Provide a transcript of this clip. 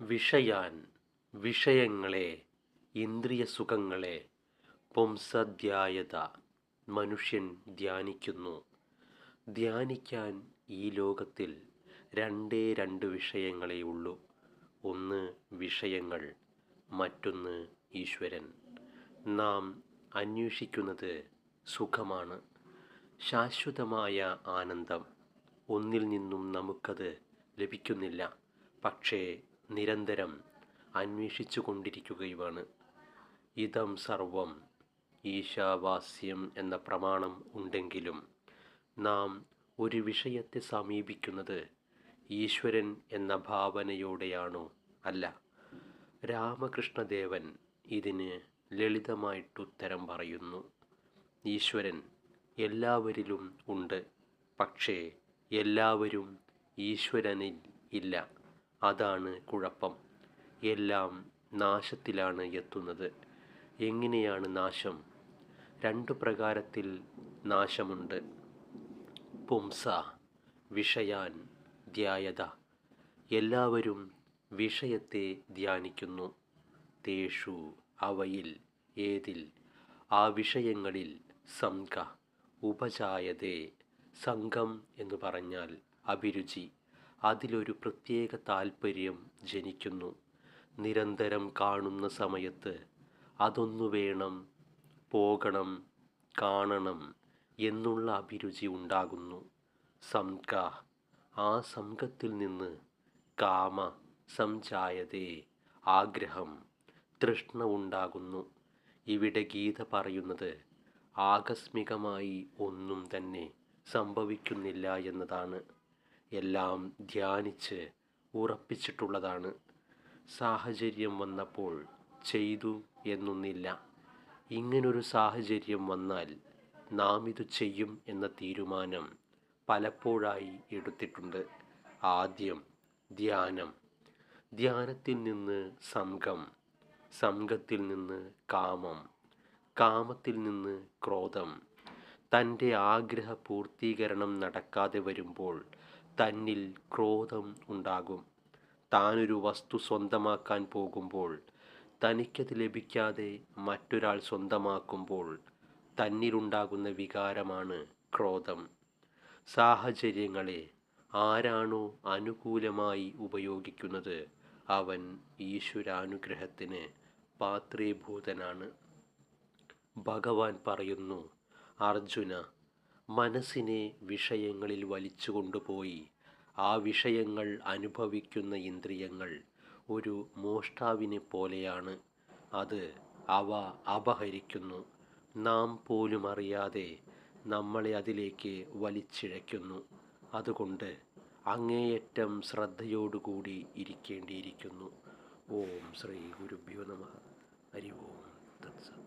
വിഷയാൻ വിഷയങ്ങളെ ഇന്ദ്രിയസുഖങ്ങളെ പുംസധ്യായത മനുഷ്യൻ ധ്യാനിക്കുന്നു. ധ്യാനിക്കാൻ ഈ ലോകത്തിൽ രണ്ടേ രണ്ട് വിഷയങ്ങളേ ഉള്ളൂ. ഒന്ന് വിഷയങ്ങൾ, മറ്റൊന്ന് ഈശ്വരൻ. നാം അന്വേഷിക്കുന്നത് സുഖമാണ്, ശാശ്വതമായ ആനന്ദം. ഒന്നിൽ നിന്നും നമുക്കത് ലഭിക്കുന്നില്ല, പക്ഷേ നിരന്തരം അന്വേഷിച്ചു കൊണ്ടിരിക്കുകയുമാണ്. ഇതം സർവം ഈശാവാസ്യം എന്ന പ്രമാണം ഉണ്ടെങ്കിലും നാം ഒരു വിഷയത്തെ സമീപിക്കുന്നത് ഈശ്വരൻ എന്ന ഭാവനയോടെയാണോ? അല്ല. രാമകൃഷ്ണദേവൻ ഇതിന് ലളിതമായിട്ടുത്തരം പറയുന്നു. ഈശ്വരൻ എല്ലാവരിലും ഉണ്ട്, പക്ഷേ എല്ലാവരും ഈശ്വരനിൽ ഇല്ല. അതാണ് കുഴപ്പം. എല്ലാം നാശത്തിലാണ് എത്തുന്നത്. എങ്ങനെയാണ് നാശം? രണ്ടു പ്രകാരത്തിൽ നാശമുണ്ട്. പുംസ വിഷയാൻ ധ്യായത. എല്ലാവരും വിഷയത്തെ ധ്യാനിക്കുന്നു. തേഷു അവയിൽ, ഏതിൽ? ആ വിഷയങ്ങളിൽ സംഘ ഉപജായതേ. സംഘം എന്ന് പറഞ്ഞാൽ അഭിരുചി. അതിലൊരു പ്രത്യേക താൽപ്പര്യം ജനിക്കുന്നു. നിരന്തരം കാണുന്ന സമയത്ത് അതൊന്നു വേണം, പോകണം, കാണണം എന്നുള്ള അഭിരുചി ഉണ്ടാകുന്നു. സംഘ. ആ സംഘത്തിൽ നിന്ന് കാമ സംജായതേ. ആഗ്രഹം, തൃഷ്ണ ഉണ്ടാകുന്നു. ഇവിടെ ഗീത പറയുന്നത് ആകസ്മികമായി ഒന്നും തന്നെ സംഭവിക്കുന്നില്ല എന്നതാണ്. എല്ലാം ധ്യാനിച്ച് ഉറപ്പിച്ചിട്ടുള്ളതാണ്. സാഹചര്യം വന്നപ്പോൾ ചെയ്തു എന്നൊന്നില്ല. ഇങ്ങനൊരു സാഹചര്യം വന്നാൽ നാം ഇത് ചെയ്യും എന്ന തീരുമാനം പലപ്പോഴായി എടുത്തിട്ടുണ്ട്. ആദ്യം ധ്യാനം, ധ്യാനത്തിൽ നിന്ന് സംഘം, സംഘത്തിൽ നിന്ന് കാമം, കാമത്തിൽ നിന്ന് ക്രോധം. തൻ്റെ ആഗ്രഹ പൂർത്തീകരണം നടക്കാതെ വരുമ്പോൾ തന്നിൽ ക്രോധം ഉണ്ടാകും. താനൊരു വസ്തു സ്വന്തമാക്കാൻ പോകുമ്പോൾ തനിക്കത് ലഭിക്കാതെ മറ്റൊരാൾ സ്വന്തമാക്കുമ്പോൾ തന്നിലുണ്ടാകുന്ന വികാരമാണ് ക്രോധം. സാഹചര്യങ്ങളെ ആരാണോ അനുകൂലമായി ഉപയോഗിക്കുന്നത് അവൻ ഈശ്വരാനുഗ്രഹത്തിന് പാത്രീഭൂതനാണ്. ഭഗവാൻ പറയുന്നു, അർജുന, മനസ്സിനെ വിഷയങ്ങളിൽ വലിച്ചു കൊണ്ടുപോയി ആ വിഷയങ്ങൾ അനുഭവിക്കുന്ന ഇന്ദ്രിയങ്ങൾ ഒരു മോഷ്ടാവിനെ പോലെയാണ്. അത് അവ അപഹരിക്കുന്നു. നാം പോലും അറിയാതെ നമ്മളെ അതിലേക്ക് വലിച്ചിഴയ്ക്കുന്നു. അതുകൊണ്ട് അങ്ങേയറ്റം ശ്രദ്ധയോടുകൂടി ഇരിക്കേണ്ടിയിരിക്കുന്നു. ഓം ശ്രീ ഗുരുഭ്യോ നമഃ. ഹരി ഓം തത്സത്.